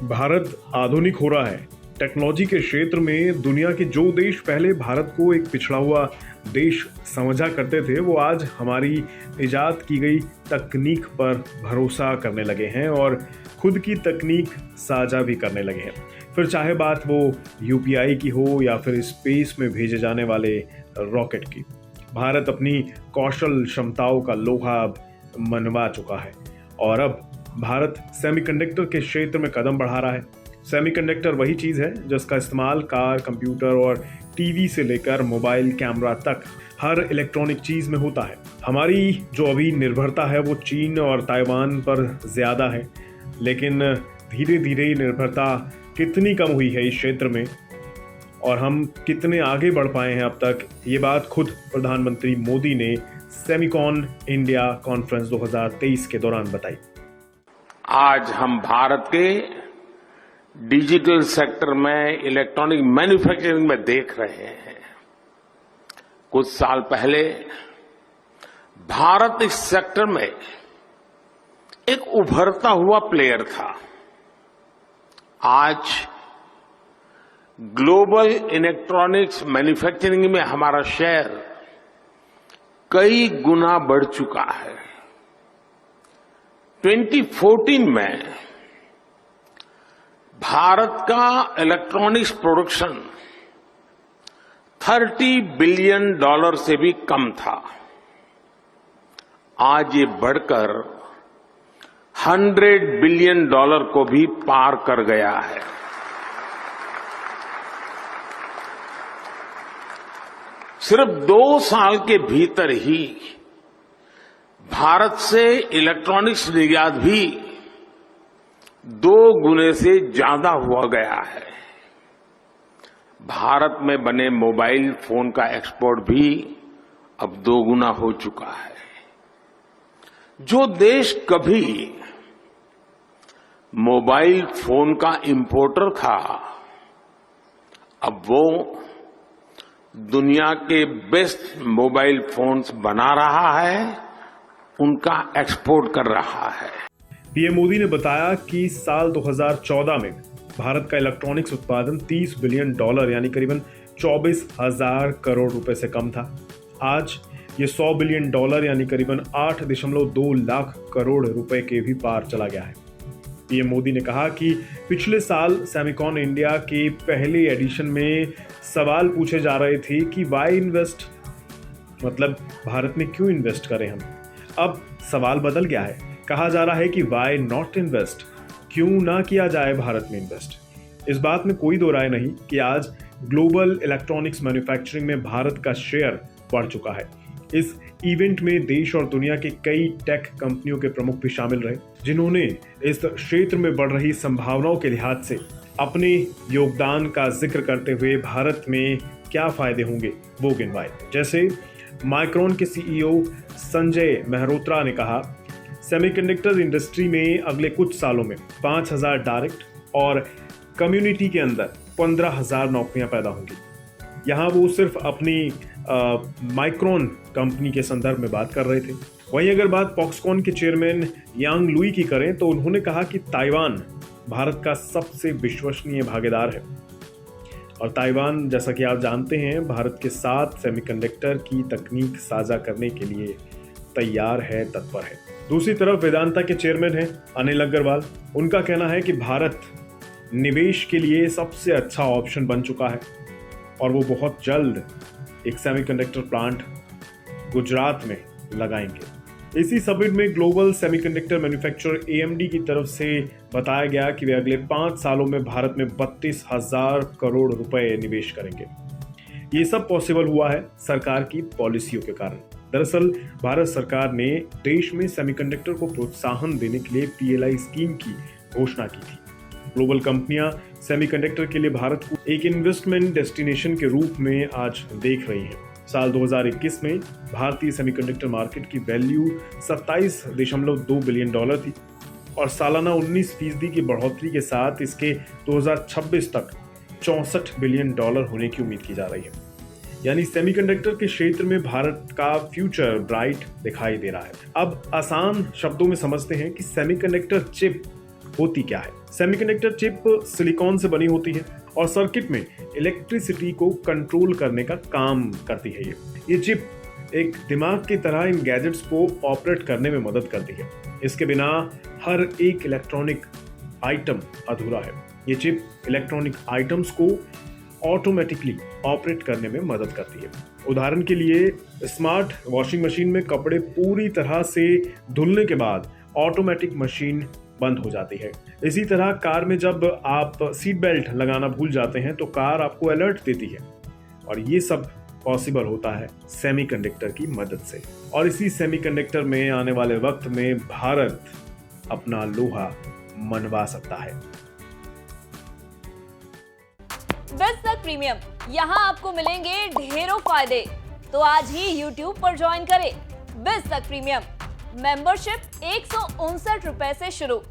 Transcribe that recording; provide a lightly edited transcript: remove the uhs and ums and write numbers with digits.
भारत आधुनिक हो रहा है। टेक्नोलॉजी के क्षेत्र में दुनिया के जो देश पहले भारत को एक पिछड़ा हुआ देश समझा करते थे, वो आज हमारी इजाद की गई तकनीक पर भरोसा करने लगे हैं और खुद की तकनीक साझा भी करने लगे हैं। फिर चाहे बात वो यूपीआई की हो या फिर स्पेस में भेजे जाने वाले रॉकेट की, भारत अपनी कौशल क्षमताओं का लोहा मनवा चुका है और अब भारत सेमीकंडक्टर के क्षेत्र में कदम बढ़ा रहा है। सेमीकंडक्टर वही चीज़ है जिसका इस्तेमाल कार, कंप्यूटर और टीवी से लेकर मोबाइल कैमरा तक हर इलेक्ट्रॉनिक चीज़ में होता है। हमारी जो अभी निर्भरता है वो चीन और ताइवान पर ज़्यादा है, लेकिन धीरे धीरे निर्भरता कितनी कम हुई है इस क्षेत्र में और हम कितने आगे बढ़ पाए हैं अब तक, ये बात खुद प्रधानमंत्री मोदी ने सेमिकॉन इंडिया कॉन्फ्रेंस 2023 के दौरान बताई। आज हम भारत के डिजिटल सेक्टर में, इलेक्ट्रॉनिक मैन्युफैक्चरिंग में देख रहे हैं। कुछ साल पहले भारत इस सेक्टर में एक उभरता हुआ प्लेयर था। आज ग्लोबल इलेक्ट्रॉनिक्स मैन्युफैक्चरिंग में हमारा शेयर कई गुना बढ़ चुका है। 2014 में भारत का इलेक्ट्रॉनिक्स प्रोडक्शन $30 बिलियन से भी कम था। आज ये बढ़कर $100 बिलियन को भी पार कर गया है। सिर्फ 2 साल के भीतर ही भारत से इलेक्ट्रॉनिक्स निर्यात भी 2 गुने से ज्यादा हुआ गया है। भारत में बने मोबाइल फोन का एक्सपोर्ट भी अब 2 गुना हो चुका है। जो देश कभी मोबाइल फोन का इंपोर्टर था, अब वो दुनिया के बेस्ट मोबाइल फोन्स बना रहा है, उनका एक्सपोर्ट कर रहा है। पीएम मोदी ने बताया कि साल 2014 में भारत का इलेक्ट्रॉनिक्स उत्पादन $30 बिलियन यानी करीबन 24,000 करोड़ रुपए से कम था। आज ये $100 बिलियन यानी करीबन 8.2 लाख करोड़ रुपए के भी पार चला गया है। पीएम मोदी ने कहा कि पिछले साल सेमिकॉन इंडिया के पहले एडिशन में सवाल पूछे जा रहे थे कि वाई इन्वेस्ट, मतलब भारत में क्यों इन्वेस्ट करें हम। अब सवाल बदल गया है, कहा जा रहा है कि वाई नॉट इन्वेस्ट, क्यों ना किया जाए भारत में इन्वेस्ट। इस बात में कोई दो राय नहीं कि आज ग्लोबल इलेक्ट्रॉनिक्स मैन्युफैक्चरिंग में भारत का शेयर बढ़ चुका है। इस इवेंट में देश और दुनिया के कई टेक कंपनियों के प्रमुख भी शामिल रहे, जिन्होंने इस क्षेत्र में बढ़ रही संभावनाओं के लिहाज से अपने योगदान का जिक्र करते हुए भारत में क्या फायदे होंगे वो गिनवाए। जैसे माइक्रॉन के सीईओ संजय मेहरोत्रा ने कहा, सेमीकंडक्टर इंडस्ट्री में अगले कुछ सालों में 5,000 डायरेक्ट और कम्युनिटी के अंदर 15,000 नौकरियां पैदा होंगी। यहाँ वो सिर्फ अपनी माइक्रॉन कंपनी के संदर्भ में बात कर रहे थे। वहीं अगर बात फॉक्सकॉन के चेयरमैन यांग लुई की करें तो उन्होंने कहा कि ताइवान भारत का सबसे विश्वसनीय भागीदार है और ताइवान, जैसा कि आप जानते हैं, भारत के साथ सेमीकंडक्टर की तकनीक साझा करने के लिए तैयार है, तत्पर है। दूसरी तरफ वेदांता के चेयरमैन हैं अनिल अग्रवाल। उनका कहना है कि भारत निवेश के लिए सबसे अच्छा ऑप्शन बन चुका है और वो बहुत जल्द एक सेमीकंडक्टर प्लांट गुजरात में लगाएंगे। इसी समिट में ग्लोबल सेमीकंडक्टर मैन्युफैक्चरर AMD की तरफ से बताया गया कि वे अगले 5 सालों में भारत में 32,000 करोड़ रुपए निवेश करेंगे। ये सब पॉसिबल हुआ है सरकार की पॉलिसियों के कारण। दरअसल भारत सरकार ने देश में सेमीकंडक्टर को प्रोत्साहन देने के लिए PLI स्कीम की घोषणा की थी। ग्लोबल कंपनियां सेमीकंडक्टर के लिए भारत को एक इन्वेस्टमेंट डेस्टिनेशन के रूप में आज देख रही हैं। साल 2021 में भारतीय सेमीकंडक्टर मार्केट की वैल्यू $27.2 बिलियन थी और सालाना 19% की बढ़ोतरी के साथ इसके 2026 तक $64 बिलियन होने की उम्मीद की जा रही है। यानी सेमीकंडक्टर के क्षेत्र में भारत का फ्यूचर ब्राइट दिखाई दे रहा है। अब आसान शब्दों में समझते हैं कि सेमीकंडक्टर चिप होती क्या है। सेमीकंडक्टर चिप सिलिकॉन से बनी होती है और सर्किट में इलेक्ट्रिसिटी को कंट्रोल करने का काम करती है। ये चिप एक दिमाग की तरह इन गैजेट्स को ऑपरेट करने में मदद करती है। इसके बिना हर एक इलेक्ट्रॉनिक आइटम अधूरा है। ये चिप इलेक्ट्रॉनिक आइटम्स को ऑटोमेटिकली ऑपरेट करने में मदद करती है। उदाहरण के लिए स्मार्ट वॉशिंग मशीन में कपड़े पूरी तरह से धुलने के बाद ऑटोमेटिक मशीन बंद हो जाती है। इसी तरह कार में जब आप सीट बेल्ट लगाना भूल जाते हैं तो कार आपको अलर्ट देती है। और ये सब पॉसिबल होता है सेमीकंडक्टर की मदद से। और इसी सेमीकंडक्टर में आने वाले वक्त में भारत अपना लोहा मनवा सकता है। बिज़ तक प्रीमियम, यहाँ आपको मिलेंगे ढेरों फायदे। तो आज ही YouTube पर ज्वाइन करें। बिज़ तक प्रीमियम मेंबरशिप ₹159 से शुरू।